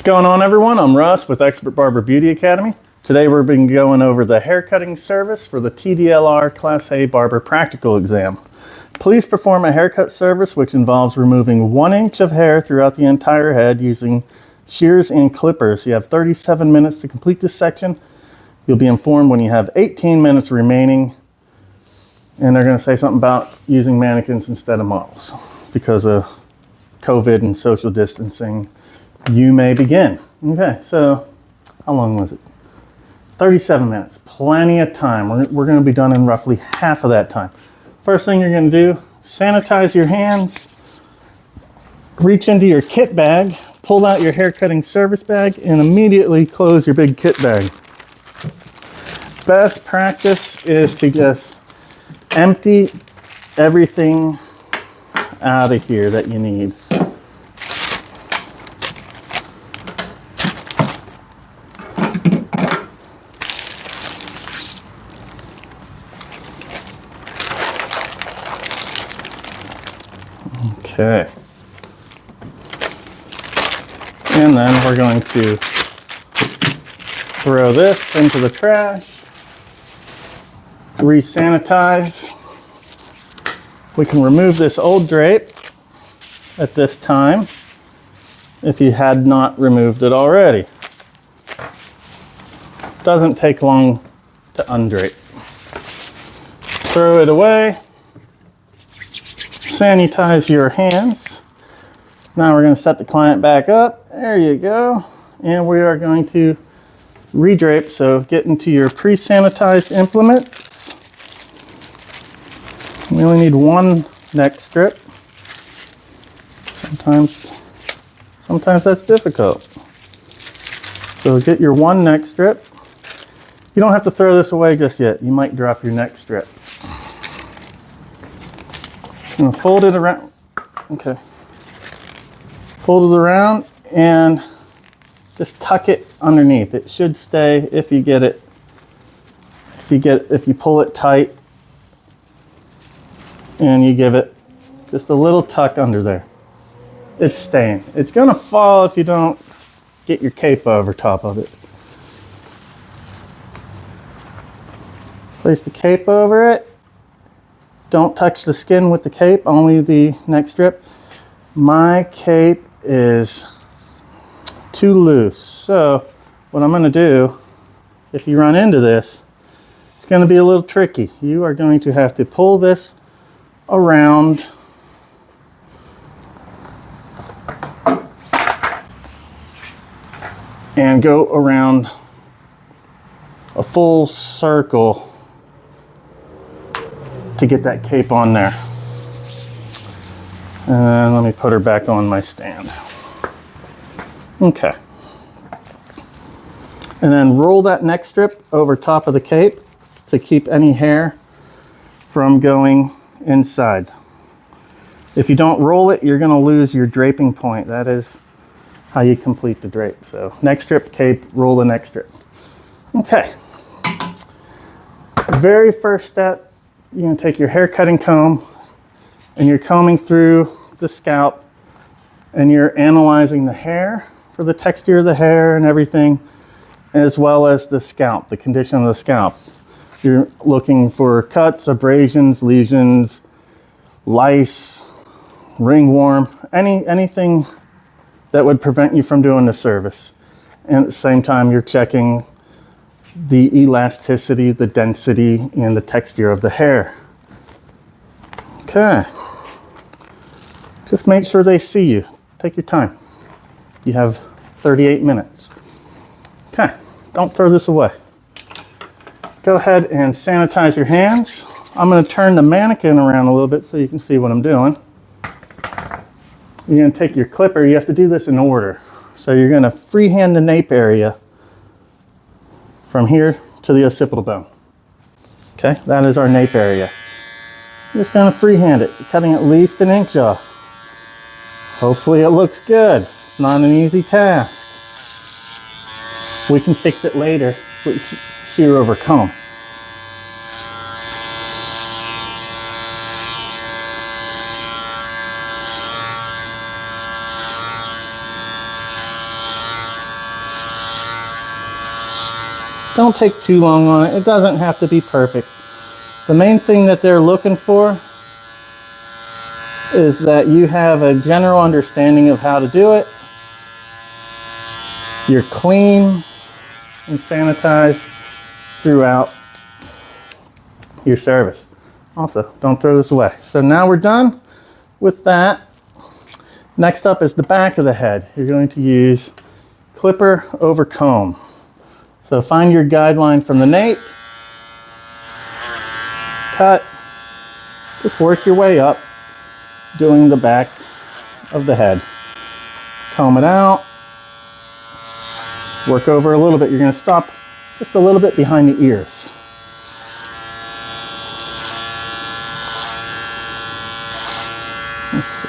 What's going on, everyone? I'm Russ with Expert Barber Beauty Academy. Today we're been going over the haircutting service for the TDLR Class A Barber Practical Exam. Please perform a haircut service which involves removing 1 inch of hair throughout the entire head using shears and clippers. You have 37 minutes to complete this section. You'll be informed when you have 18 minutes remaining, and they're going to say something about using mannequins instead of models because of COVID and social distancing. You may begin. Okay, so how long was it? 37 minutes, plenty of time. We're going to be done in roughly half of that time. First thing you're going to do, sanitize your hands, reach into your kit bag, pull out your hair cutting service bag, and immediately close your big kit bag. Best practice is to just empty everything out of here that you need. Okay, and then we're going to throw this into the trash, re-sanitize. We can remove this old drape at this time if you had not removed it already. Doesn't take long to undrape. Throw it away. Sanitize your hands. Now we're going to set the client back up. There you go. And we are going to redrape. So get into your pre-sanitized implements. We only need 1 neck strip. Sometimes that's difficult. So get your 1 neck strip. You don't have to throw this away just yet. You might drop your neck strip. I'm gonna fold it around. Okay. Fold it around and just tuck it underneath. It should stay if you get it. If you pull it tight and you give it just a little tuck under there, it's staying. It's gonna fall if you don't get your cape over top of it. Place the cape over it. Don't touch the skin with the cape, only the neck strip. My cape is too loose. So what I'm gonna do, if you run into this, it's gonna be a little tricky. You are going to have to pull this around and go around a full circle to get that cape on there. And let me put her back on my stand. Okay. And then roll that neck strip over top of the cape to keep any hair from going inside. If you don't roll it, you're going to lose your draping point. That is how you complete the drape. So neck strip, cape, roll the neck strip. Okay. Very first step, you're going to take your hair cutting comb and you're combing through the scalp and you're analyzing the hair for the texture of the hair and everything, as well as the scalp, the condition of the scalp. You're looking for cuts, abrasions, lesions, lice, ringworm, anything that would prevent you from doing the service. And at the same time, you're checking the elasticity, the density, and the texture of the hair. Okay. Just make sure they see you. Take your time. You have 38 minutes. Okay. Don't throw this away. Go ahead and sanitize your hands. I'm going to turn the mannequin around a little bit so you can see what I'm doing. You're going to take your clipper. You have to do this in order. So you're going to freehand the nape area from here to the occipital bone. Okay, that is our nape area. Just gonna freehand it, cutting at least 1 inch off. Hopefully it looks good. It's not an easy task. We can fix it later with shear over comb. Don't take too long on it. It doesn't have to be perfect. The main thing that they're looking for is that you have a general understanding of how to do it. You're clean and sanitized throughout your service. Also, don't throw this away. So now we're done with that. Next up is the back of the head. You're going to use clipper over comb. So find your guideline from the nape, cut, just work your way up, doing the back of the head. Comb it out, work over a little bit. You're going to stop just a little bit behind the ears. Let's see.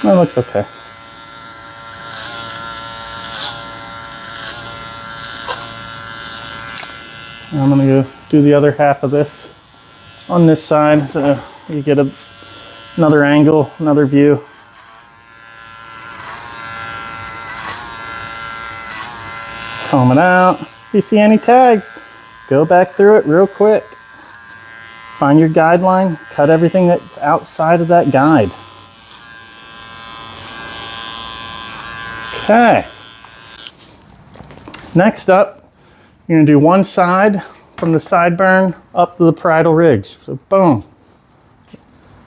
That looks okay. I'm going to go do the other half of this on this side so you get another angle, another view. Comb it out. If you see any tags, go back through it real quick. Find your guideline, cut everything that's outside of that guide. Okay. Next up, you're going to do one side from the sideburn up to the parietal ridge. So boom.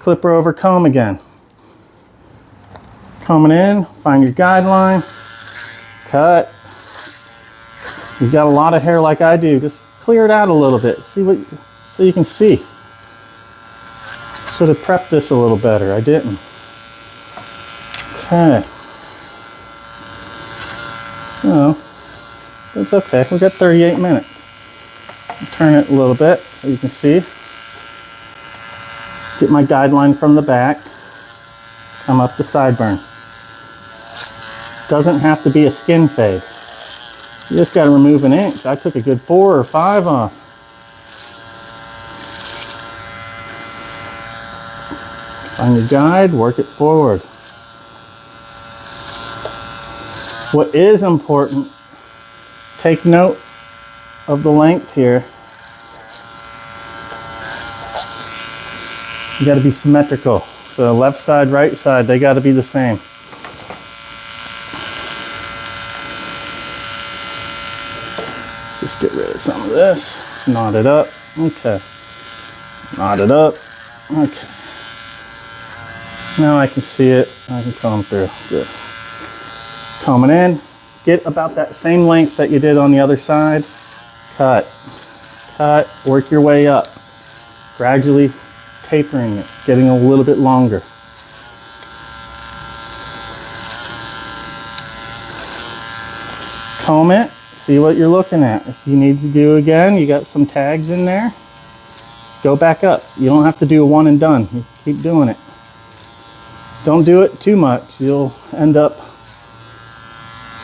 Clipper over comb again. Combing in, find your guideline, cut. You've got a lot of hair like I do. Just clear it out a little bit. See what, so you can see. Should have prepped this a little better. I didn't. Okay. So, it's okay. We've got 38 minutes. Turn it a little bit so you can see. Get my guideline from the back. Come up the sideburn. Doesn't have to be a skin fade. You just got to remove an inch. I took a good 4 or 5 off. Find your guide, work it forward. What is important, take note of the length here. You got to be symmetrical. So left side, right side, they got to be the same. Just get rid of some of this. Knot it up. Okay. Knot it up. Okay. Now I can see it. I can comb through. Good. Combing in. Get about that same length that you did on the other side. Cut. Cut. Work your way up. Gradually tapering it. Getting a little bit longer. Comb it. See what you're looking at. If you need to do again, you got some tags in there. Just go back up. You don't have to do a one and done. You keep doing it. Don't do it too much. You'll end up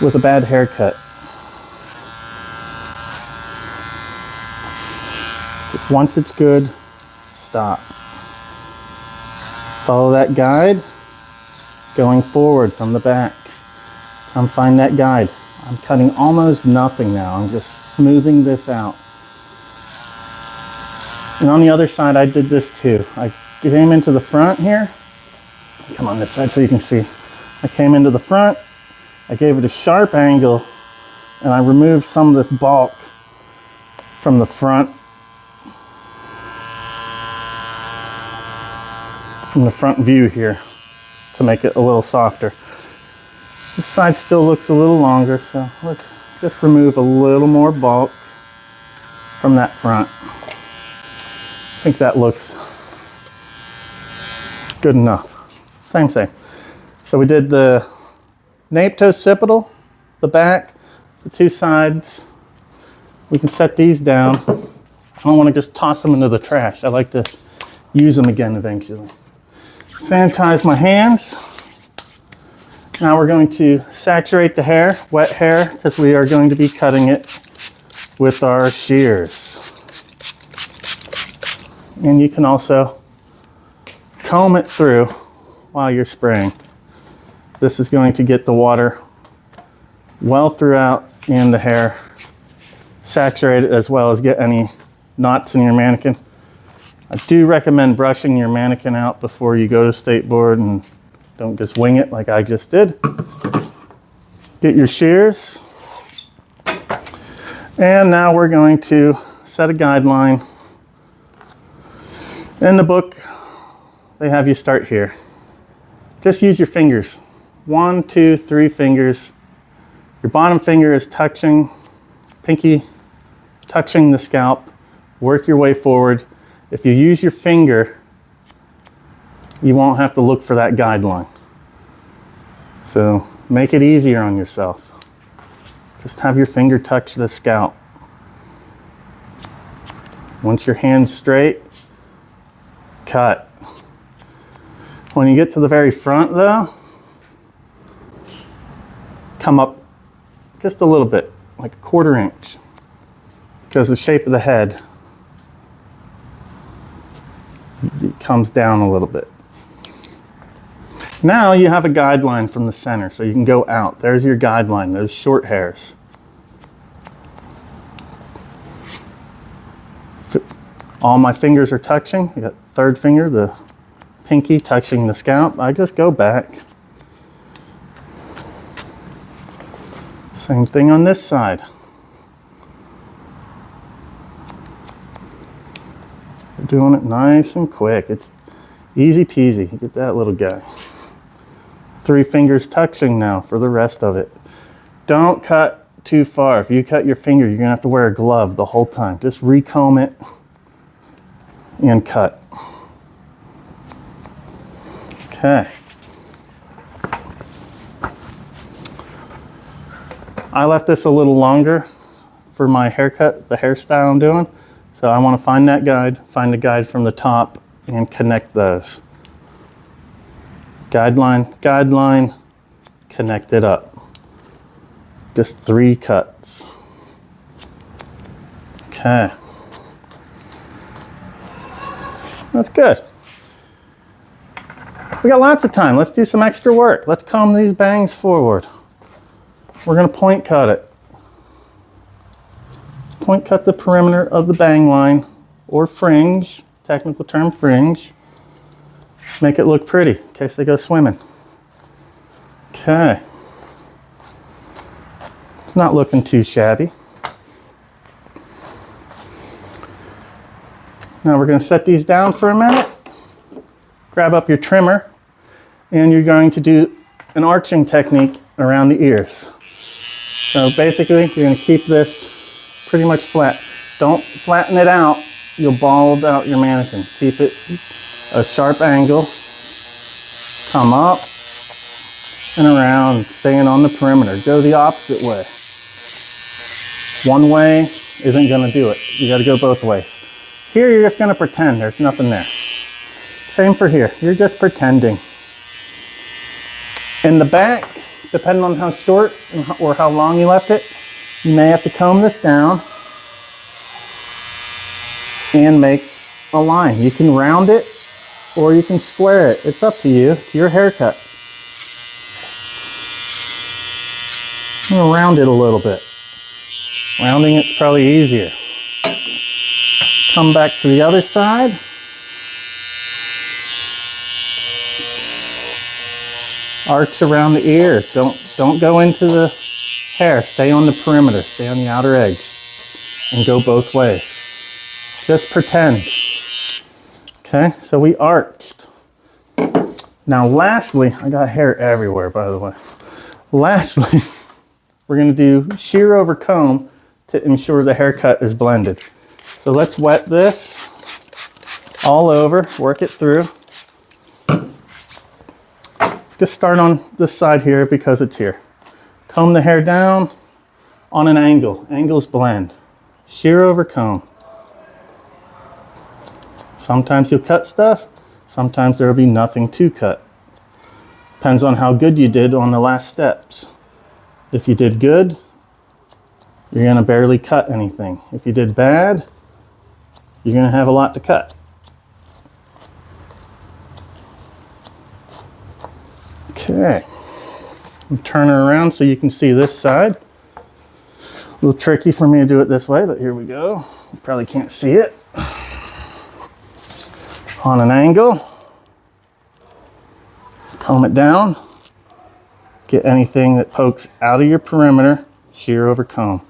with a bad haircut. Just once it's good, stop. Follow that guide, going forward from the back. Come find that guide. I'm cutting almost nothing now. I'm just smoothing this out. And on the other side, I did this too. I came into the front here. Come on this side so you can see. I came into the front, I gave it a sharp angle, and I removed some of this bulk from the front. From the front view here to make it a little softer. This side still looks a little longer, so let's just remove a little more bulk from that front. I think that looks good enough. Same. So we did the nape to occipital, the back, the two sides. We can set these down. I don't want to just toss them into the trash. I like to use them again eventually. Sanitize my hands. Now we're going to saturate the hair, wet hair, because we are going to be cutting it with our shears. And you can also comb it through while you're spraying. This is going to get the water well throughout and the hair saturated, as well as get any knots in your mannequin. I do recommend brushing your mannequin out before you go to state board, and don't just wing it like I just did. Get your shears. And now we're going to set a guideline. In the book, they have you start here. Just use your fingers. 1, 2, 3 fingers. Your bottom finger is touching, pinky touching the scalp. Work your way forward. If you use your finger, you won't have to look for that guideline. So make it easier on yourself. Just have your finger touch the scalp. Once your hand's straight, cut. When you get to the very front though, come up just a little bit, like a 1/4 inch, because the shape of the head, it comes down a little bit. Now you have a guideline from the center, so you can go out. There's your guideline, those short hairs. All my fingers are touching. I got third finger, the pinky, touching the scalp. I just go back. Same thing on this side. We're doing it nice and quick. It's easy peasy. Get that little guy. 3 fingers touching now for the rest of it. Don't cut too far. If you cut your finger, you're gonna have to wear a glove the whole time. Just recomb it and cut. Okay. I left this a little longer for my haircut, the hairstyle I'm doing. So I want to find that guide, find the guide from the top, and connect those. Guideline, guideline, connect it up. Just 3 cuts. Okay. That's good. We got lots of time. Let's do some extra work. Let's comb these bangs forward. We're going to point cut it. Point cut the perimeter of the bang line, or fringe, technical term fringe. Make it look pretty in case they go swimming. Okay. It's not looking too shabby. Now we're going to set these down for a minute. Grab up your trimmer, and you're going to do an arching technique around the ears. So basically, you're going to keep this pretty much flat. Don't flatten it out. You'll bald out your mannequin. Keep it a sharp angle. Come up and around, staying on the perimeter. Go the opposite way. One way isn't going to do it. You got to go both ways. Here, you're just going to pretend there's nothing there. Same for here. You're just pretending. In the back, depending on how short or how long you left it, you may have to comb this down and make a line. You can round it or you can square it. It's up to you. It's your haircut. I'm going to round it a little bit. Rounding it's probably easier. Come back to the other side. Arch around the ear. Don't go into the hair. Stay on the perimeter. Stay on the outer edge. And go both ways. Just pretend. Okay, so we arched. Now lastly, I got hair everywhere, by the way. Lastly, we're going to do shear over comb to ensure the haircut is blended. So let's wet this all over, work it through. Let's just start on this side here because it's here. Comb the hair down on an angle. Angles blend. Shear over comb. Sometimes you'll cut stuff. Sometimes there will be nothing to cut. Depends on how good you did on the last steps. If you did good, you're going to barely cut anything. If you did bad, you're going to have a lot to cut. Okay, turn her around so you can see this side. A little tricky for me to do it this way, but here we go. You probably can't see it. On an angle, comb it down, get anything that pokes out of your perimeter, shear over comb.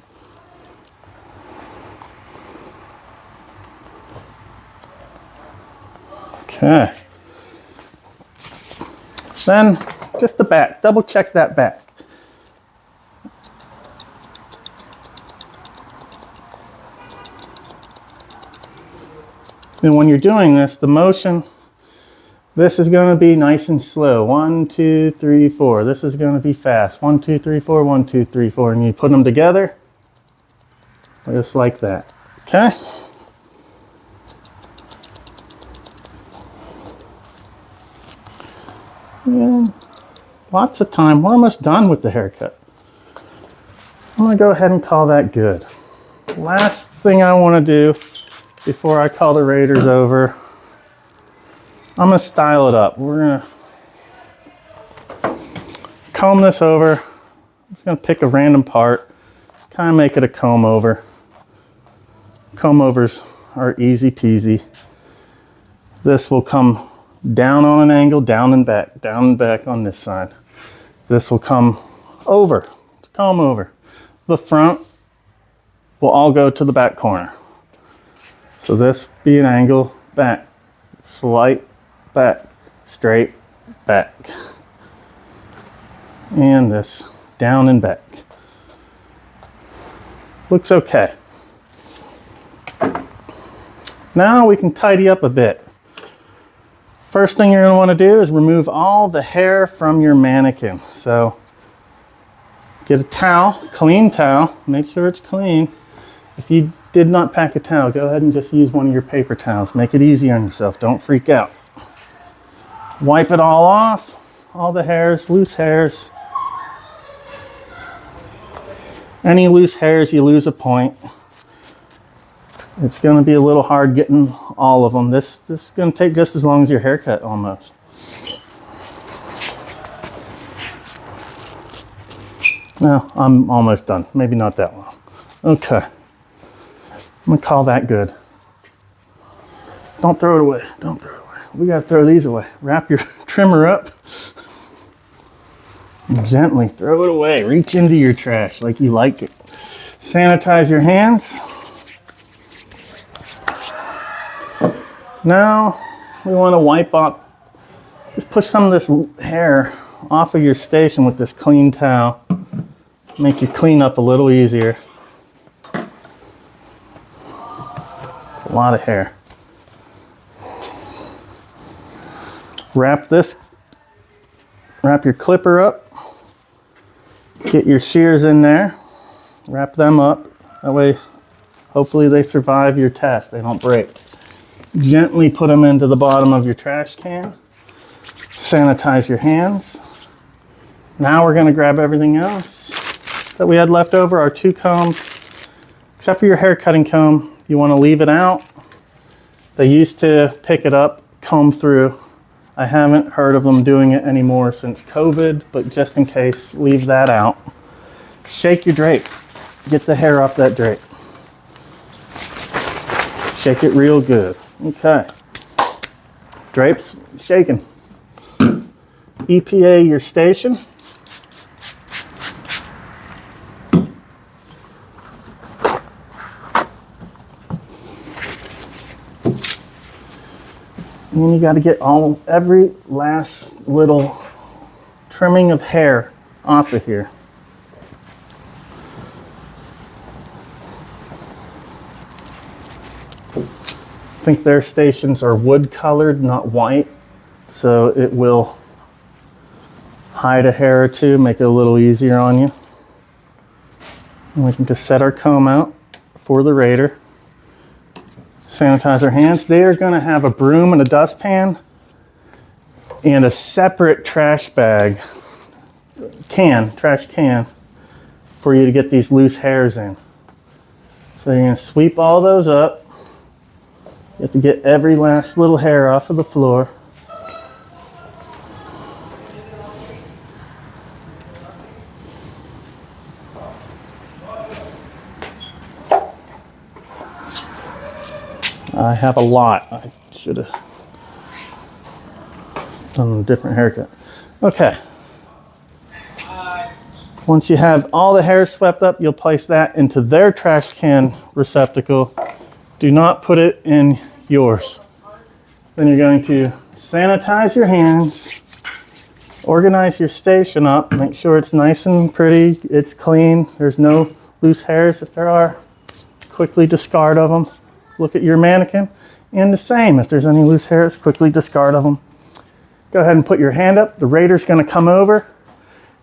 Okay. Then just the back, double check that back. And when you're doing this, the motion, this is going to be nice and slow. 1, 2, 3, 4. This is going to be fast. 1, 2, 3, 4, 1, 2, 3, 4. And you put them together just like that. Okay? And lots of time. We're almost done with the haircut. I'm going to go ahead and call that good. Last thing I want to do before I call the Raiders over, I'm going to style it up. We're going to comb this over. I'm just going to pick a random part, kind of make it a comb over. Comb overs are easy peasy. This will come down on an angle, down and back on this side. This will come over, comb over. The front will all go to the back corner. So this be an angle, back, slight back, straight back. And this down and back. Looks okay. Now we can tidy up a bit. First thing you're going to want to do is remove all the hair from your mannequin. So get a towel, clean towel, make sure it's clean. If you did not pack a towel, go ahead and just use one of your paper towels. Make it easy on yourself, don't freak out. Wipe it all off, all the hairs, loose hairs. Any loose hairs, you lose a point. It's going to be a little hard getting all of them. This is going to take just as long as your haircut almost. No, I'm almost done. Maybe not that long. Okay. I'm going to call that good. Don't throw it away. Don't throw it away. We got to throw these away. Wrap your trimmer up. And gently throw it away. Reach into your trash like you like it. Sanitize your hands. Now we want to wipe off, just push some of this hair off of your station with this clean towel. Make your cleanup a little easier. A lot of hair. Wrap your clipper up. Get your shears in there. Wrap them up. That way, hopefully they survive your test. They don't break. Gently put them into the bottom of your trash can. Sanitize your hands. Now we're going to grab everything else that we had left over, our 2 combs. Except for your hair cutting comb, you want to leave it out. They used to pick it up, comb through. I haven't heard of them doing it anymore since COVID, but just in case, leave that out. Shake your drape. Get the hair off that drape. Shake it real good. Okay. Drape's shaking. EPA your station. And you got to get every last little trimming of hair off of here. I think their stations are wood colored, not white, so it will hide a hair or two, make it a little easier on you. And we can just set our comb out for the Raider. Sanitize our hands. They are going to have a broom and a dustpan and a separate trash bag, trash can, for you to get these loose hairs in. So you're going to sweep all those up. You have to get every last little hair off of the floor. I have a lot. I should have done a different haircut. Okay. Once you have all the hair swept up, you'll place that into their trash can receptacle. Do not put it in yours. Then you're going to sanitize your hands, organize your station up, make sure it's nice and pretty, it's clean, there's no loose hairs. If there are, quickly discard of them. Look at your mannequin, and the same, if there's any loose hairs, quickly discard of them. Go ahead and put your hand up. The rater's going to come over.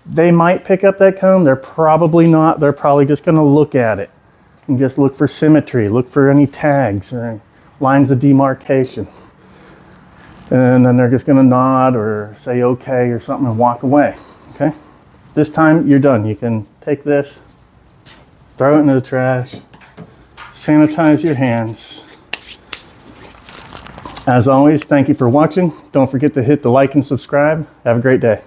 They might pick up that comb. They're probably not. They're probably just going to look at it and just look for symmetry, look for any tags or lines of demarcation. And then they're just going to nod or say okay or something and walk away. Okay? This time you're done. You can take this, throw it into the trash, sanitize your hands. As always, thank you for watching. Don't forget to hit the like and subscribe. Have a great day.